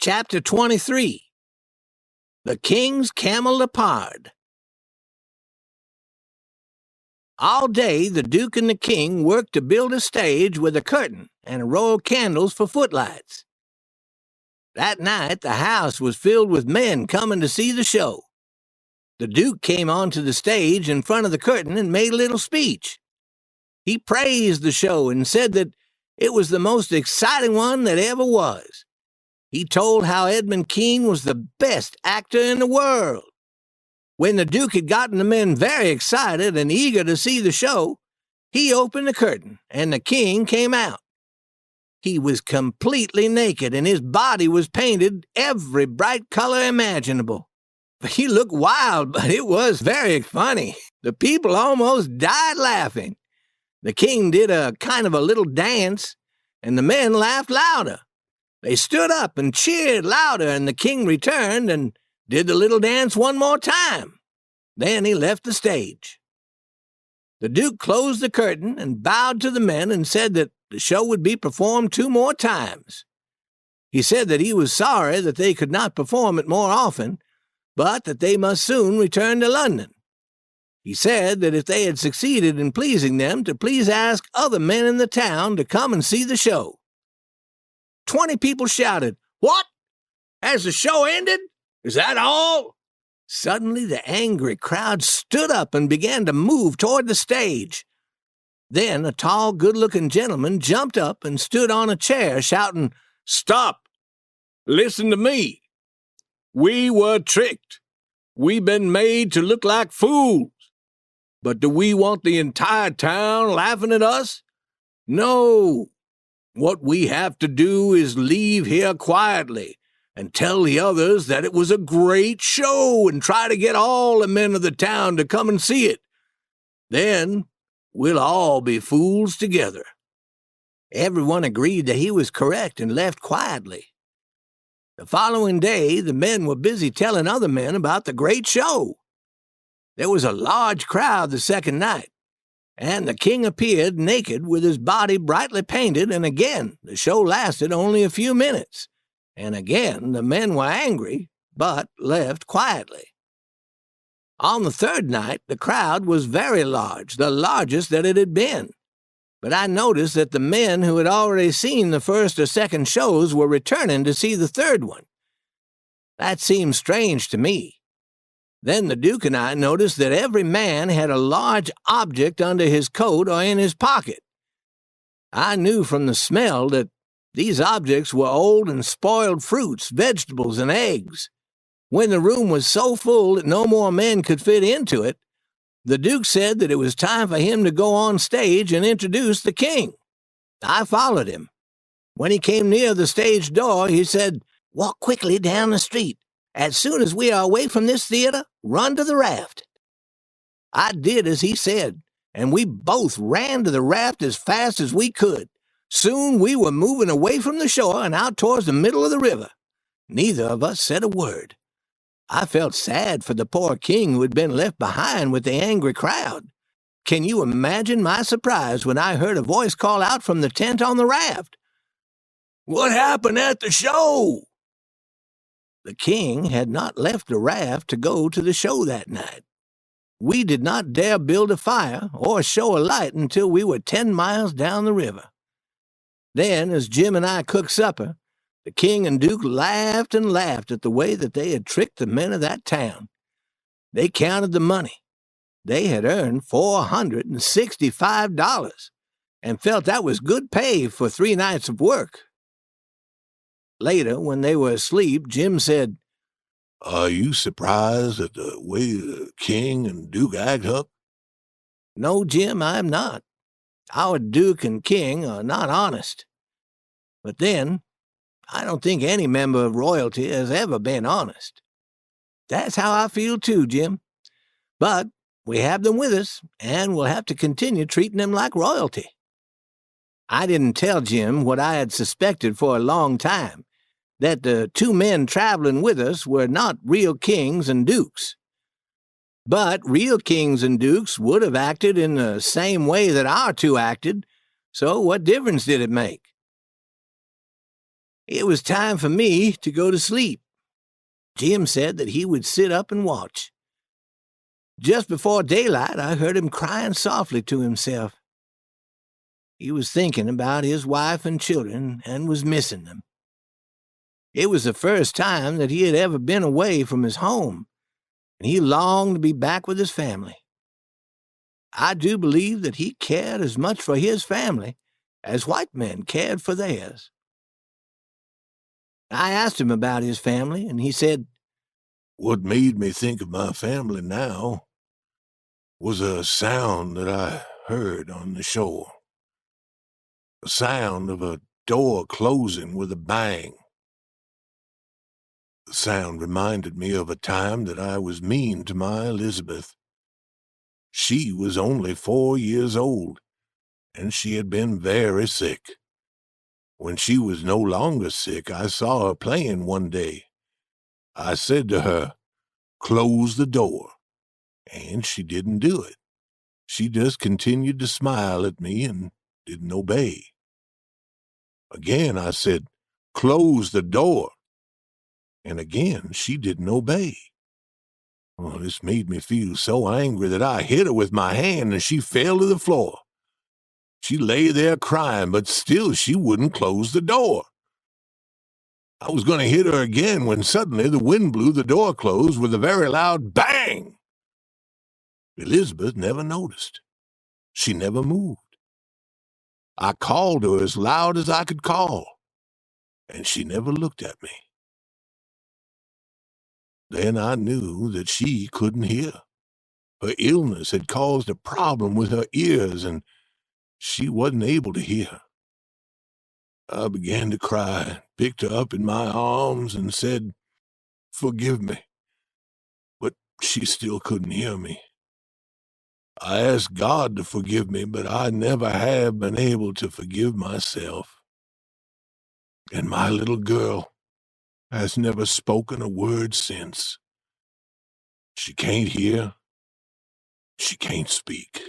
Chapter 23. The King's Cameleopard. All day the Duke and the King worked to build a stage with a curtain and a row of candles for footlights. That night the house was filled with men coming to see the show. The Duke came onto the stage in front of the curtain and made a little speech. He praised the show and said that it was the most exciting one that ever was. He told how Edmund Kean was the best actor in the world. When the Duke had gotten the men very excited and eager to see the show, he opened the curtain and the King came out. He was completely naked and his body was painted every bright color imaginable. He looked wild, but it was very funny. The people almost died laughing. The King did a kind of a little dance, and the men laughed louder. They stood up and cheered louder, and the King returned and did the little dance one more time. Then he left the stage. The Duke closed the curtain and bowed to the men and said that the show would be performed 2 more times. He said that he was sorry that they could not perform it more often, but that they must soon return to London. He said that if they had succeeded in pleasing them, to please ask other men in the town to come and see the show. 20 people shouted, "What? Has the show ended? Is that all?" Suddenly the angry crowd stood up and began to move toward the stage. Then a tall, good-looking gentleman jumped up and stood on a chair, shouting, "Stop! Listen to me. We were tricked. We've been made to look like fools. But do we want the entire town laughing at us? No. What we have to do is leave here quietly and tell the others that it was a great show and try to get all the men of the town to come and see it. Then we'll all be fools together." Everyone agreed that he was correct and left quietly. The following day, the men were busy telling other men about the great show. There was a large crowd the second night, and the King appeared naked with his body brightly painted, and again the show lasted only a few minutes, and again the men were angry, but left quietly. On the third night, the crowd was very large, the largest that it had been. But I noticed that the men who had already seen the first or second shows were returning to see the third one. That seemed strange to me. Then the Duke and I noticed that every man had a large object under his coat or in his pocket. I knew from the smell that these objects were old and spoiled fruits, vegetables, and eggs. When the room was so full that no more men could fit into it, the Duke said that it was time for him to go on stage and introduce the King. I followed him. When he came near the stage door, he said, "Walk quickly down the street. As soon as we are away from this theater, run to the raft." I did as he said, and we both ran to the raft as fast as we could. Soon we were moving away from the shore and out towards the middle of the river. Neither of us said a word. I felt sad for the poor King who had been left behind with the angry crowd. Can you imagine my surprise when I heard a voice call out from the tent on the raft, "What happened at the show?" The King had not left the raft to go to the show that night. We did not dare build a fire or show a light until we were 10 miles down the river. Then, as Jim and I cooked supper, the King and Duke laughed and laughed at the way that they had tricked the men of that town. They counted the money. They had earned $465 and felt that was good pay for 3 nights of work. Later, when they were asleep, Jim said, "Are you surprised at the way the King and Duke act, Huck?" "No, Jim, I am not. Our Duke and King are not honest. But then, I don't think any member of royalty has ever been honest. That's how I feel too, Jim. But we have them with us, and we'll have to continue treating them like royalty." I didn't tell Jim what I had suspected for a long time, that the 2 men traveling with us were not real kings and dukes. But real kings and dukes would have acted in the same way that our 2 acted, so what difference did it make? It was time for me to go to sleep. Jim said that he would sit up and watch. Just before daylight, I heard him crying softly to himself. He was thinking about his wife and children and was missing them. It was the first time that he had ever been away from his home, and he longed to be back with his family. I do believe that he cared as much for his family as white men cared for theirs. I asked him about his family, and he said, What made me think of my family now was a sound that I heard on the shore. The sound of a door closing with a bang. The sound reminded me of a time that I was mean to my Elizabeth. She was only 4 years old, and she had been very sick. When she was no longer sick, I saw her playing one day. I said to her, "Close the door," and she didn't do it. She just continued to smile at me and didn't obey. Again, I said, "Close the door," and again she didn't obey. Oh, this made me feel so angry that I hit her with my hand and she fell to the floor. She lay there crying, but still she wouldn't close the door. I was going to hit her again when suddenly the wind blew the door closed with a very loud bang. Elizabeth never noticed. She never moved. I called her as loud as I could call, and she never looked at me. Then I knew that she couldn't hear. Her illness had caused a problem with her ears, and she wasn't able to hear. I began to cry, picked her up in my arms, and said, "Forgive me." But she still couldn't hear me. I asked God to forgive me, but I never have been able to forgive myself. And my little girl has never spoken a word since. She can't hear. She can't speak.